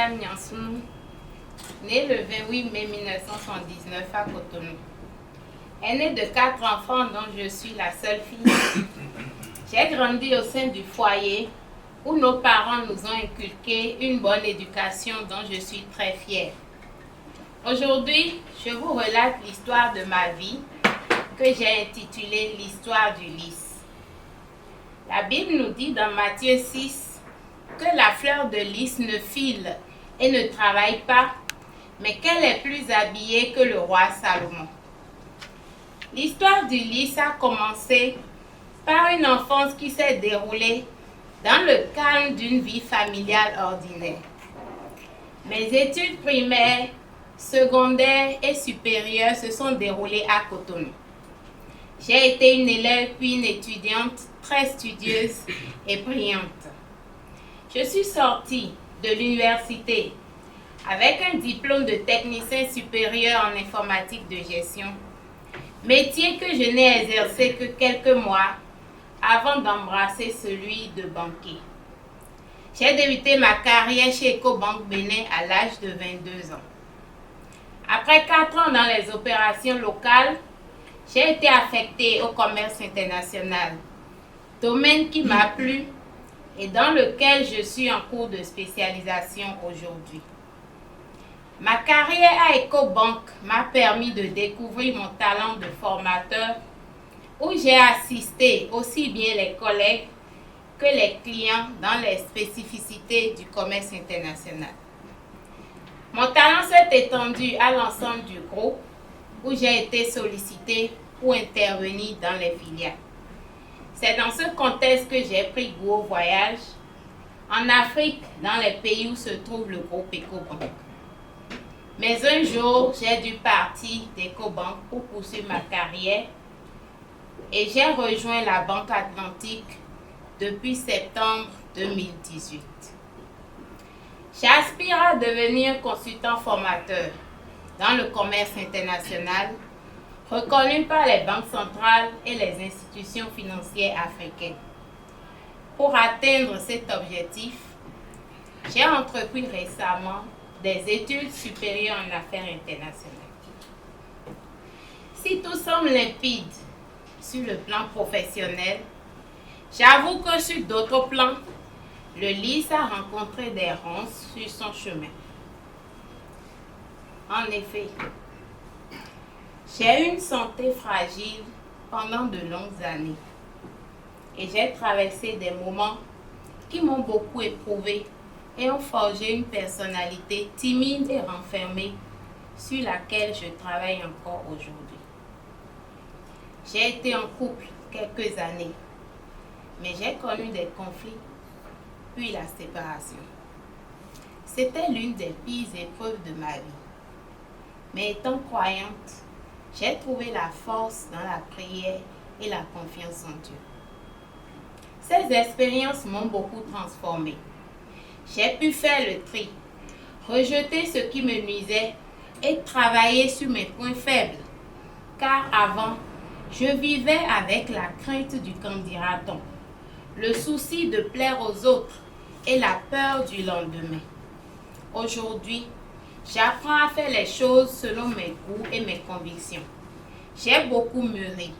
Myriam Nyansounou, née le 28 mai 1979 à Cotonou. Aînée de 4 enfants dont je suis la seule fille. J'ai grandi au sein du foyer où nos parents nous ont inculqué une bonne éducation dont je suis très fière. Aujourd'hui, je vous relate l'histoire de ma vie que j'ai intitulée l'histoire du lys. La Bible nous dit dans Matthieu 6 que la fleur de lys ne file et ne travaille pas, mais qu'elle est plus habillée que le roi Salomon. L'histoire du lys a commencé par une enfance qui s'est déroulée dans le calme d'une vie familiale ordinaire. Mes études primaires, secondaires et supérieures se sont déroulées à Cotonou. J'ai été une élève puis une étudiante très studieuse et brillante. Je suis sortie de l'université avec un diplôme de technicien supérieur en informatique de gestion, métier que je n'ai exercé que quelques mois avant d'embrasser celui de banquier. J'ai débuté ma carrière chez Ecobank Bénin à l'âge de 22 ans. Après 4 ans dans les opérations locales, j'ai été affectée au commerce international, domaine qui m'a plu et dans lequel je suis en cours de spécialisation aujourd'hui. Ma carrière à Ecobank m'a permis de découvrir mon talent de formateur où j'ai assisté aussi bien les collègues que les clients dans les spécificités du commerce international. Mon talent s'est étendu à l'ensemble du groupe où j'ai été sollicitée pour intervenir dans les filiales. C'est dans ce contexte que j'ai pris goût au voyage en Afrique, dans les pays où se trouve le groupe Ecobank. Mais un jour, j'ai dû partir d'Ecobank pour poursuivre ma carrière et j'ai rejoint la Banque Atlantique depuis septembre 2018. J'aspire à devenir consultant formateur dans le commerce international, reconnu par les banques centrales et les institutions financières africaines. Pour atteindre cet objectif, j'ai entrepris récemment des études supérieures en affaires internationales. Si tout semble limpide sur le plan professionnel, j'avoue que sur d'autres plans, le lys a rencontré des ronces sur son chemin. En effet, j'ai eu une santé fragile pendant de longues années et j'ai traversé des moments qui m'ont beaucoup éprouvée et ont forgé une personnalité timide et renfermée sur laquelle je travaille encore aujourd'hui. J'ai été en couple quelques années, mais j'ai connu des conflits, puis la séparation. C'était l'une des pires épreuves de ma vie. Mais étant croyante, j'ai trouvé la force dans la prière et la confiance en Dieu. Ces expériences m'ont beaucoup transformée. J'ai pu faire le tri, rejeter ce qui me nuisait et travailler sur mes points faibles. Car avant, je vivais avec la crainte du qu'en dira-t-on, le souci de plaire aux autres et la peur du lendemain. Aujourd'hui, j'apprends à faire les choses selon mes goûts et mes convictions. J'ai beaucoup mûri.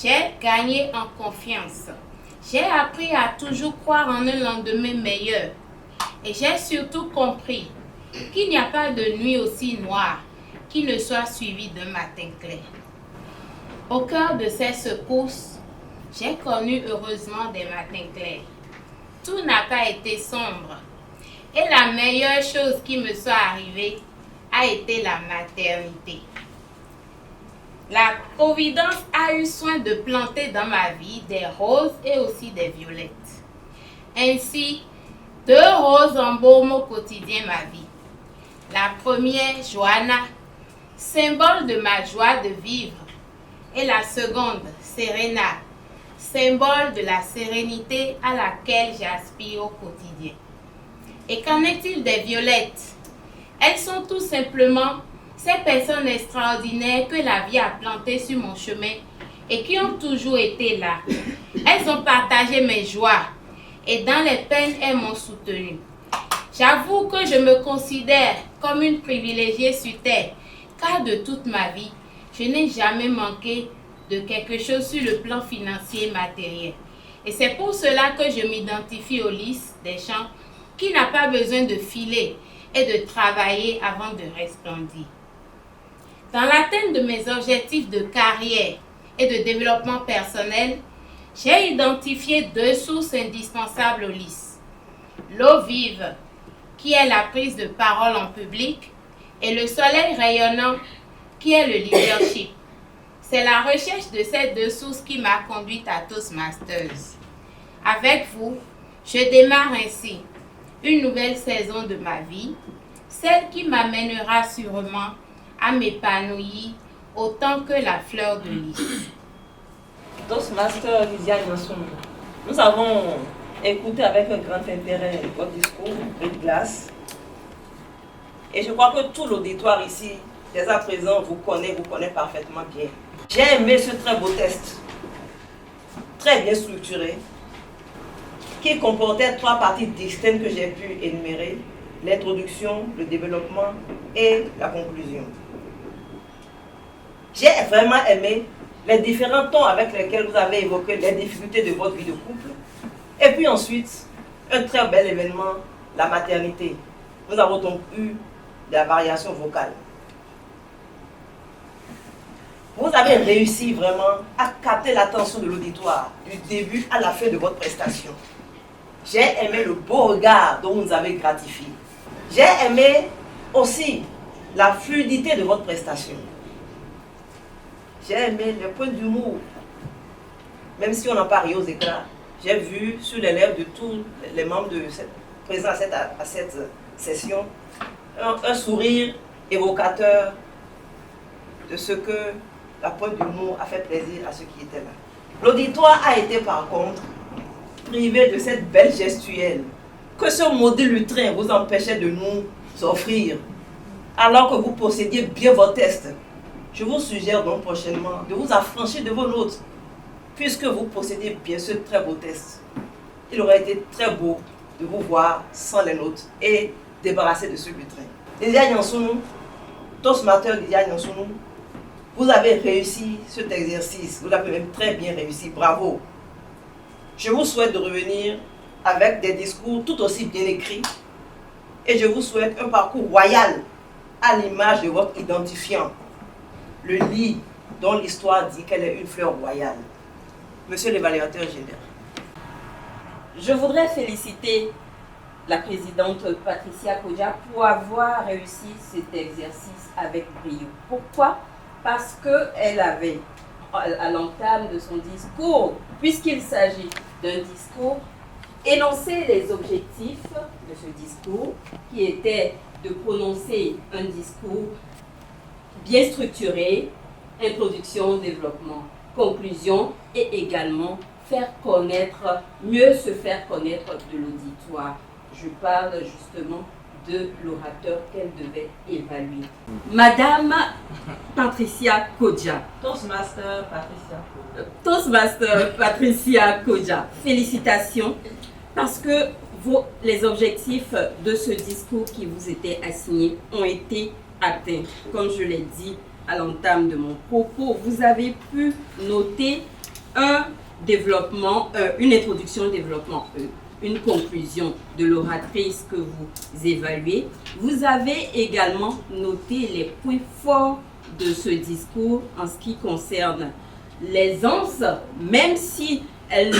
J'ai gagné en confiance. J'ai appris à toujours croire en un lendemain meilleur. Et j'ai surtout compris qu'il n'y a pas de nuit aussi noire qui ne soit suivie d'un matin clair. Au cœur de ces secousses, j'ai connu heureusement des matins clairs. Tout n'a pas été sombre. Et la meilleure chose qui me soit arrivée a été la maternité. La Providence a eu soin de planter dans ma vie des roses et aussi des violettes. Ainsi, 2 roses embaument au quotidien ma vie. La première, Johanna, symbole de ma joie de vivre. Et la seconde, Serena, symbole de la sérénité à laquelle j'aspire au quotidien. Et qu'en est-il des violettes? Elles sont tout simplement ces personnes extraordinaires que la vie a plantées sur mon chemin et qui ont toujours été là. Elles ont partagé mes joies et dans les peines, elles m'ont soutenue. J'avoue que je me considère comme une privilégiée sur Terre, car de toute ma vie, je n'ai jamais manqué de quelque chose sur le plan financier et matériel. Et c'est pour cela que je m'identifie au Lys des champs qui n'a pas besoin de filer et de travailler avant de resplendir. Dans l'atteinte de mes objectifs de carrière et de développement personnel, j'ai identifié 2 sources indispensables au Lys. L'eau vive, qui est la prise de parole en public, et le soleil rayonnant, qui est le leadership. C'est la recherche de ces 2 sources qui m'a conduite à Toastmasters. Avec vous, je démarre ainsi une nouvelle saison de ma vie, celle qui m'amènera sûrement à m'épanouir autant que la fleur de lys. Toastmaster Lydia Nyansoun, nous avons écouté avec un grand intérêt votre discours, de glace. Et je crois que tout l'auditoire ici, dès à présent, vous connaît parfaitement bien. J'ai aimé ce très beau test, très bien structuré, qui comportait 3 parties distinctes que j'ai pu énumérer: l'introduction, le développement et la conclusion. J'ai vraiment aimé les différents tons avec lesquels vous avez évoqué les difficultés de votre vie de couple. Et puis ensuite, un très bel événement, la maternité. Nous avons donc eu de la variation vocale. Vous avez réussi vraiment à capter l'attention de l'auditoire du début à la fin de votre prestation. J'ai aimé le beau regard dont vous nous avez gratifié. J'ai aimé aussi la fluidité de votre prestation. J'ai aimé le point d'humour. Même si on n'a pas ri aux éclats, j'ai vu sur les lèvres de tous les membres présents à cette session un sourire évocateur de ce que la pointe d'humour a fait plaisir à ceux qui étaient là. L'auditoire a été par contre privé de cette belle gestuelle que ce maudit lutrin vous empêchait de nous offrir, alors que vous possédiez bien vos tests. Je vous suggère donc prochainement de vous affranchir de vos notes, puisque vous possédez bien ce très beau test. Il aurait été très beau de vous voir sans les notes et débarrasser de ce lutrin. Lydia Nyansoun, Toastmaster Lydia Nyansoun, vous avez réussi cet exercice, vous l'avez même très bien réussi, bravo. Je vous souhaite de revenir avec des discours tout aussi bien écrits et je vous souhaite un parcours royal à l'image de votre identifiant, le lit dont l'histoire dit qu'elle est une fleur royale. Monsieur l'évaluateur général. Je voudrais féliciter la présidente Patricia Kodja pour avoir réussi cet exercice avec brio. Pourquoi? Parce qu'elle avait, à l'entame de son discours, puisqu'il s'agit d'un discours, énoncé les objectifs de ce discours, qui était de prononcer un discours bien structuré, introduction, développement, conclusion, et également faire connaître, mieux se faire connaître de l'auditoire. Je parle justement de l'orateur qu'elle devait évaluer. Madame Patricia Kodja. Toastmaster Patricia Kodja. Toastmaster Patricia Kodja. Félicitations parce que les objectifs de ce discours qui vous étaient assignés ont été atteints. Comme je l'ai dit à l'entame de mon propos, vous avez pu noter un développement, une introduction, développement, une conclusion de l'oratrice que vous évaluez. Vous avez également noté les points forts de ce discours en ce qui concerne l'aisance, même si elle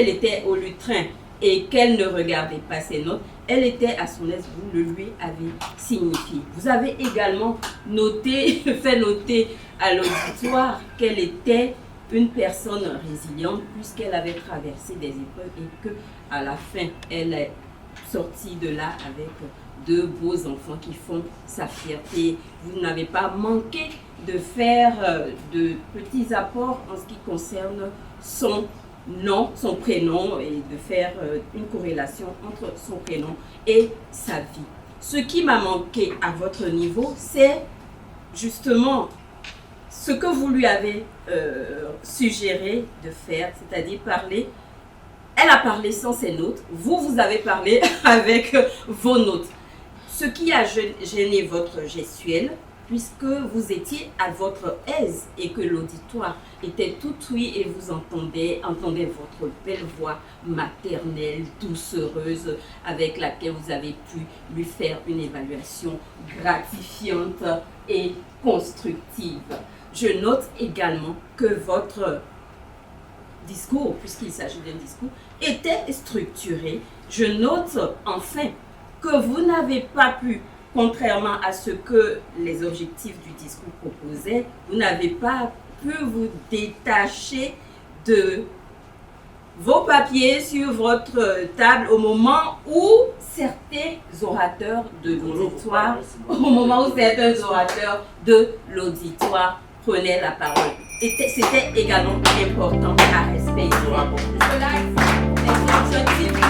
était au lutrin et qu'elle ne regardait pas ses notes, elle était à son aise, vous le lui avez signifié. Vous avez également noté, fait noter à l'auditoire qu'elle était une personne résiliente puisqu'elle avait traversé des épreuves et que à la fin, elle est sortie de là avec 2 beaux enfants qui font sa fierté. Vous n'avez pas manqué de faire de petits apports en ce qui concerne son nom, son prénom et de faire une corrélation entre son prénom et sa vie. Ce qui m'a manqué à votre niveau, c'est justement ce que vous lui avez suggéré de faire, c'est-à-dire parler Elle a parlé sans ses notes, vous avez parlé avec vos notes. Ce qui a gêné votre gestuelle, puisque vous étiez à votre aise et que l'auditoire était tout oui et vous entendez votre belle voix maternelle, doucereuse, avec laquelle vous avez pu lui faire une évaluation gratifiante et constructive. Je note également que votre discours, puisqu'il s'agit d'un discours, était structuré. Je note enfin que vous n'avez pas pu, contrairement à ce que les objectifs du discours proposaient, vous n'avez pas pu vous détacher de vos papiers sur votre table au moment où certains orateurs de l'auditoire, prenaient la parole. C'était également important à respecter. Cela, c'est l'objectif.